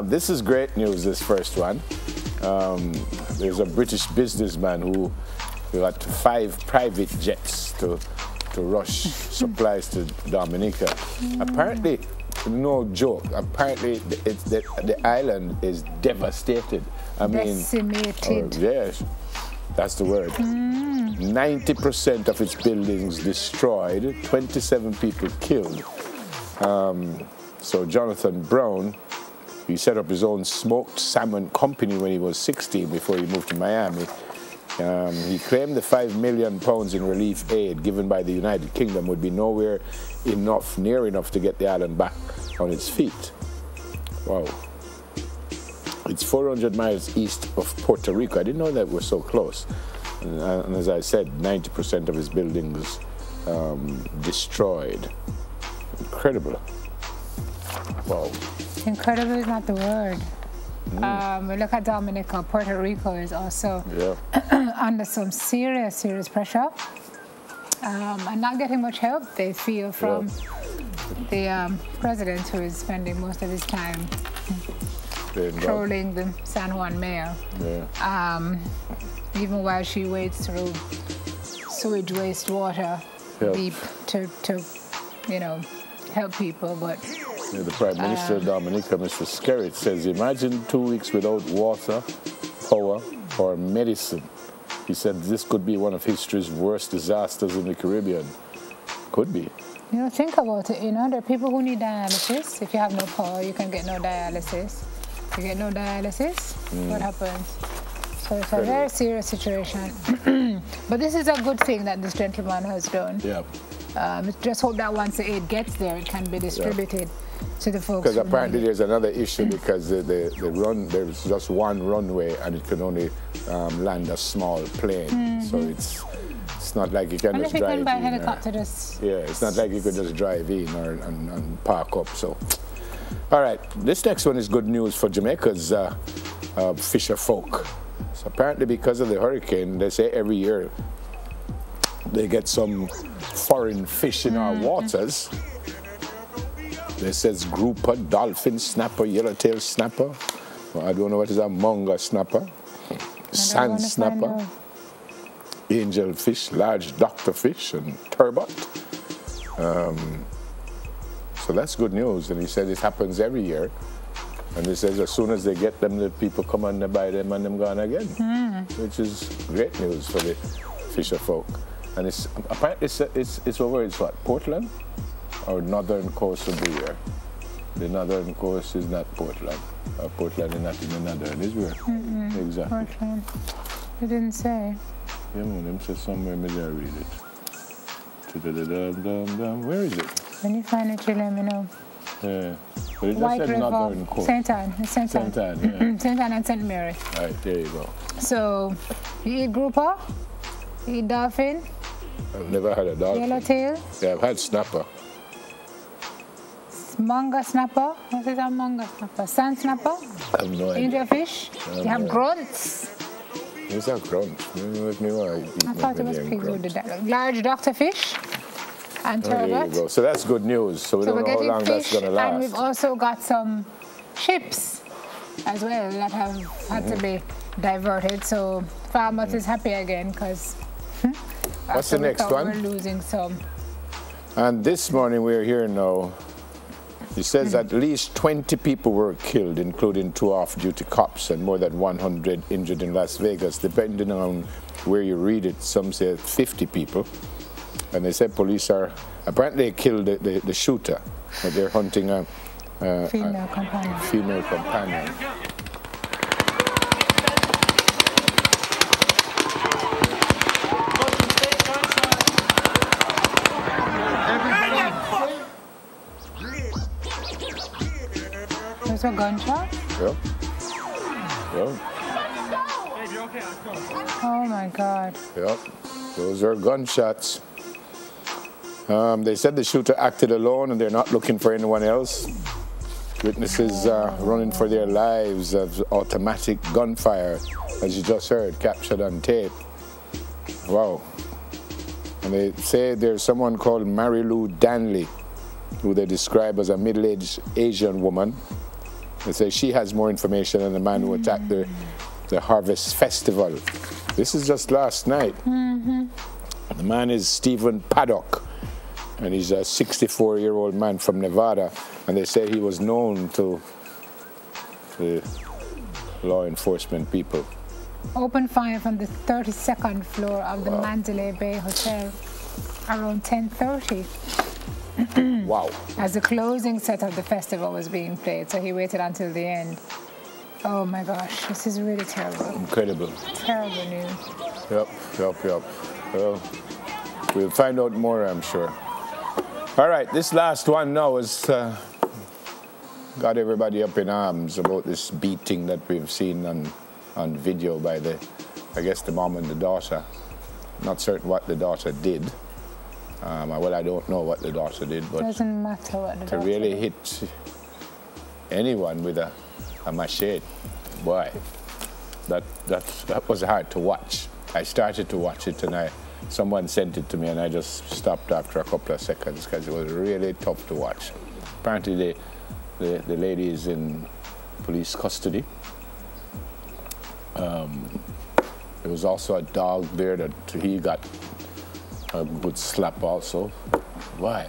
This is great news, this first one. There's a British businessman who got 5 private jets to rush supplies to Dominica. Apparently, no joke, apparently the island is devastated. I mean, decimated. Yes, that's the word. 90% of its buildings destroyed, 27 people killed. So Jonathan Brown, he set up his own smoked salmon company when he was 16 before he moved to Miami. He claimed the £5 million in relief aid given by the United Kingdom would be nowhere near enough to get the island back on its feet. Wow. It's 400 miles east of Puerto Rico. I didn't know that we're so close. And as I said, 90% of his buildings destroyed. Incredible. Wow. Incredible is not the word. We look at Dominica. Puerto Rico is also under some serious pressure and not getting much help, they feel, from the president, who is spending most of his time trolling the San Juan mayor. Even while she wades through sewage wastewater deep to help people, but the Prime Minister of Dominica, Mr. Skerritt, says, imagine 2 weeks without water, power, or medicine. He said this could be one of history's worst disasters in the Caribbean. Could be. Think about it, there are people who need dialysis. If you have no power, you can get no dialysis. If you get no dialysis, what happens? So it's a very serious situation. But this is a good thing that this gentleman has done. Just hope that once the aid gets there, it can be distributed to the folks. Because apparently there's another issue because there's just one runway and it can only land a small plane. So it's not like you can just drive in. By helicopter, it's not like you could just drive in and park up. So, all right, this next one is good news for Jamaica's fisher folk. So apparently because of the hurricane, they say every year they get some foreign fish in our waters. They says grouper, dolphin snapper, yellowtail snapper. Well, I don't know what is a monga snapper, sand snapper, angel fish, large doctor fish, and turbot. So that's good news. And he said it happens every year. And he says as soon as they get them, the people come and they buy them and them gone again, which is great news for the fisher folk. And it's apparently it's over. It's what, Portland, or northern coast of the year. The northern coast is not Portland. Portland is not in the northern, is where? Exactly. Portland. They didn't say. Yeah, man, them said somewhere. Maybe I read it. Where is it? When you find it, you let me know. Yeah. But it just White said River, northern coast. St. Anne. St. Anne. St. Anne, yeah. St. Anne and St. Mary. All right, there you go. So, you eat grouper, you eat dolphin. I've never had a dolphin. Yellowtail. Yeah, I've had snapper. Manga snapper. What is that manga snapper? Sand snapper. I have no idea. Angel fish. You have grunts. What's that grunt? I thought it was pig with the large doctor fish and turbot. There you go. So that's good news. So we don't know how long that's going to last. And we've also got some ships as well that have had to be diverted. So Farmers is happy again because what's the next one? We're losing some. And this morning we're here now. He says at least 20 people were killed, including 2 off-duty cops, and more than 100 injured in Las Vegas. Depending on where you read it, some say 50 people. And they said police are, apparently they killed the shooter, but they're hunting a female companion. There's a gunshot? Yep. Oh my God. Yep. Those are gunshots. They said the shooter acted alone and they're not looking for anyone else. Witnesses running for their lives of automatic gunfire, as you just heard, captured on tape. Wow. And they say there's someone called Mary Lou Danley, who they describe as a middle-aged Asian woman They say she has more information than the man who attacked the Harvest Festival. This is just last night. The man is Stephen Paddock, and he's a 64-year-old man from Nevada, and they say he was known to the law enforcement people. Opened fire from the 32nd floor of the Mandalay Bay Hotel around 10:30. Wow. As the closing set of the festival was being played, so he waited until the end. Oh my gosh, this is really terrible. Incredible. Terrible news. Yep. Well, we'll find out more, I'm sure. All right, this last one now has got everybody up in arms about this beating that we've seen on video by I guess the mom and the daughter. Not certain what the daughter did. Well, I don't know what the daughter did, but doesn't matter what the daughter to really did. hit anyone with a machete, boy, that was hard to watch. I started to watch it and someone sent it to me and I just stopped after a couple of seconds because it was really tough to watch. Apparently the lady is in police custody. There was also a dog there that he got a good slap also. Why?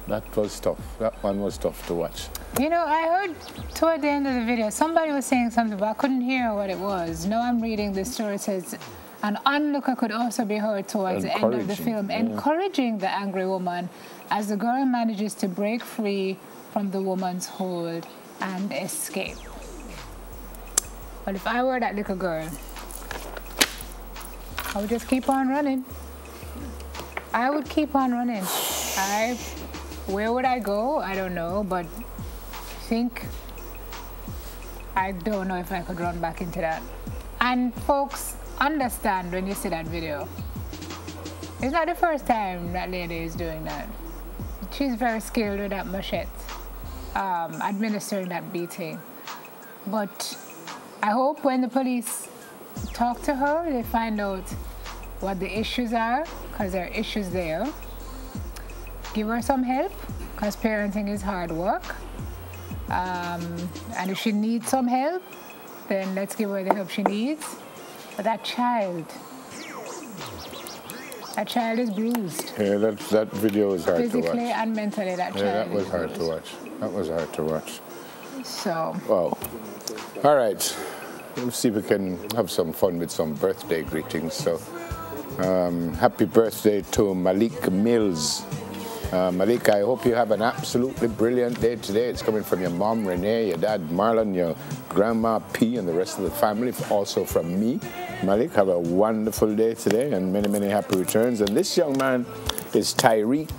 That was tough. That one was tough to watch. You know, I heard toward the end of the video, somebody was saying something, but I couldn't hear what it was. Now I'm reading the story. It says, an onlooker could also be heard towards the end of the film, encouraging the angry woman as the girl manages to break free from the woman's hold and escape. But if I were that little girl, I would just keep on running. I would keep on running. Where would I go? I don't know, but I don't know if I could run back into that. And folks, understand when you see that video, it's not the first time that lady is doing that. She's very skilled with that machete, administering that beating. But I hope when the police talk to her, they find out what the issues are, because there are issues there. Give her some help, because parenting is hard work. And if she needs some help, then let's give her the help she needs. But that child is bruised. Yeah, that video was hard to watch. Physically and mentally, that child. Yeah, that was hard to watch. That was hard to watch. So. Wow. All right. Let's see if we can have some fun with some birthday greetings. So, happy birthday to Malik Mills. Malik, I hope you have an absolutely brilliant day today. It's coming from your mom, Renee, your dad, Marlon, your grandma, P, and the rest of the family, also from me. Malik, have a wonderful day today and many, many happy returns. And this young man is Tyreek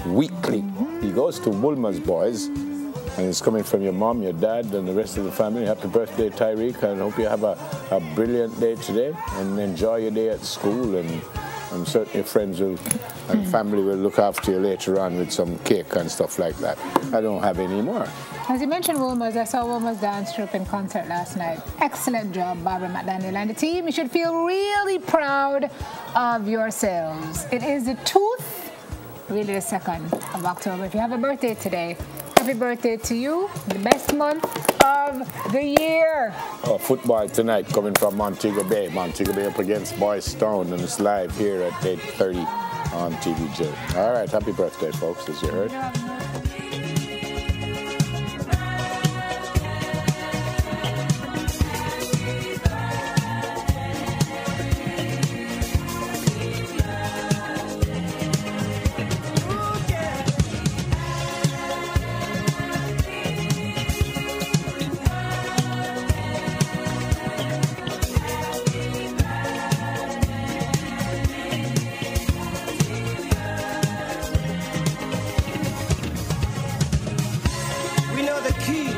Weekly. He goes to Woolmer's Boys, and it's coming from your mom, your dad, and the rest of the family. Happy birthday, Tyreek, and I hope you have a brilliant day today and enjoy your day at school. And I'm certain your friends and family will look after you later on with some cake and stuff like that. I don't have any more. As you mentioned Woolmer's, I saw Woolmer's dance troupe in concert last night. Excellent job, Barbara McDaniel and the team. You should feel really proud of yourselves. It is the really the 2nd of October. If you have a birthday today, happy birthday to you. The best month of the year. Oh, football tonight coming from Montego Bay. Montego Bay up against Boys Town, and it's live here at 8:30 on TVJ. All right, happy birthday, folks, as you heard. We know the key